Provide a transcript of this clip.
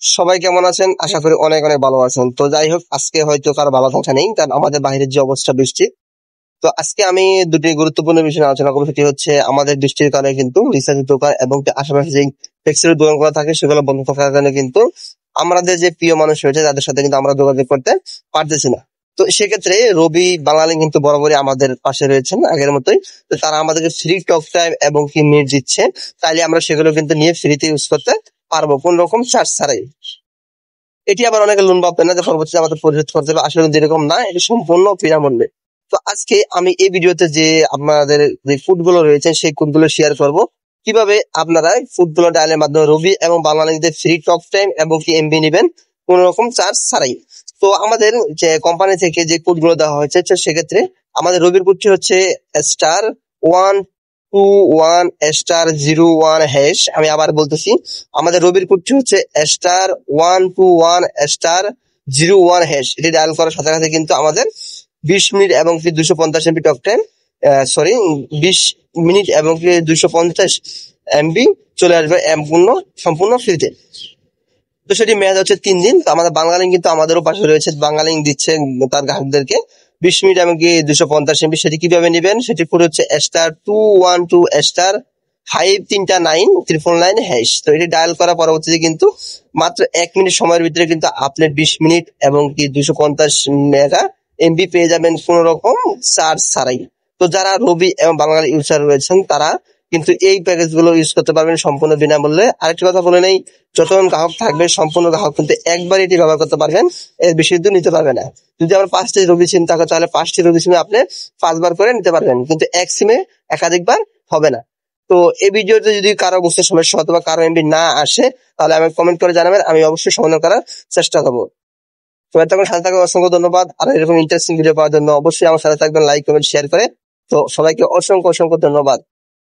সবাই কেমন আছেন? আশা করি অনেক অনেক ভালো আছেন। তো যাই হোক, আজকে হয়তো কারো ভালো থাকা নেই, কারণ আমাদের বাইরের যে অবস্থা বৃষ্টি। তো আজকে আমি দুটি গুরুত্বপূর্ণ বিষয় নিয়ে আলোচনা করবো। সেটি হচ্ছে আমাদের বৃষ্টির কারণে কিন্তু রিচার্জের দোকান এবং আশেপাশে যে ফ্লেক্সির দোকানগুলো থাকে সেগুলো বন্ধ থাকার কারণে কিন্তু আমাদের যে প্রিয় মানুষ রয়েছে তাদের সাথে কিন্তু আমরা যোগাযোগ করতে পারতেছি না। তো সেক্ষেত্রে রবি বাঙালি কিন্তু বরাবরই আমাদের পাশে রয়েছেন আগের মতোই। তো তারা আমাদেরকে ফ্রি টক টাইম এবং কি নেট দিচ্ছে, তাইলে আমরা সেগুলো কিন্তু নিয়ে ফ্রিতে ইউজ করতে পারবো কোন রকম চার্জ ছাড়াই। এটি আবার অনেকে লোন ভাববেন না যে পরবর্তীতে আমাদের পরিশোধ করতে হবে, আসলে কিন্তু এরকম না, এটি সম্পূর্ণ বিনামূল্যে। তো আজকে আমি এই ভিডিওতে যে আপনাদের যে ফুড গুলো রয়েছে সেই কোড গুলো শেয়ার করবো, কিভাবে আপনারা ফুড গুলো ডায়ালের মাধ্যমে রবি এবং বাংলালিংকের ফ্রি টক টাইম এবং কি এমবি নেবেন কোন রকম চার্জ ছাড়াই। তো আমাদের যে কোম্পানি থেকে যে কোড গুলো দেওয়া হয়েছে, তো সেক্ষেত্রে আমাদের রবির কোডটি হচ্ছে *121*01#। আমি আবার বলতেছি, আমাদের রবির কোডটি হচ্ছে *121*01#। এটি ডায়াল করার সাথে সাথে কিন্তু আমাদের 20 মিনিট এবং 250 MB talk time, sorry 20 minute এবং 250 MB চলে আসবে সম্পূর্ণ ফ্রিতে। তো সেটি মেয়াদ হচ্ছে 3 দিন। তো আমাদের বাংলালিংক কিন্তু আমাদেরও পাশে রয়েছে, বাংলালিংক দিচ্ছে তার গ্রাহকদেরকে 20 মিনিট এবং 250 MB। সেটি কিভাবে নেবেন, সেটি পুরো হচ্ছে *212*539#। তো এটি ডায়াল করা পরবর্তীতে কিন্তু মাত্র 1 মিনিট সময়ের ভিতরে কিন্তু আপনি 20 মিনিট এবং 250 MB পেয়ে যাবেন কোন রকম চার্জ ছাড়াই। তো যারা রবি এবং বাংলার ইউজার রয়েছেন তারা কিন্তু এই প্যাকেজ গুলো ইউজ করতে পারবেন সম্পূর্ণ বিনামূল্যে। আরেকটি কথা বলে নেই, যতজন গ্রাহক থাকবে সম্পূর্ণ গ্রাহক কিন্তু একবার এটি ব্যবহার করতে পারবেন, এর বেশি কিন্তু নিতে পারবে না। যদি আমার 5টি রবি সিম থাকে তাহলে 5টি রবি সিমে আপনি 5বার করে নিতে পারবেন, কিন্তু এক সিমে একাধিকবার হবে না। তো এই ভিডিওতে যদি কারো বুঝতে সমস্যা অথবা কারো এমবি না আসে, তাহলে আমি কমেন্ট করে জানাবেন, আমি অবশ্যই সমাধান করার চেষ্টা করবো। তো এতক্ষণ সাথে থাকার অসংখ্য ধন্যবাদ। আর এরকম ইন্টারেস্টিং ভিডিও পাওয়ার জন্য অবশ্যই আমার সাথে থাকবেন, লাইক কমেন্ট শেয়ার করে। তো সবাইকে অসংখ্য অসংখ্য ধন্যবাদ।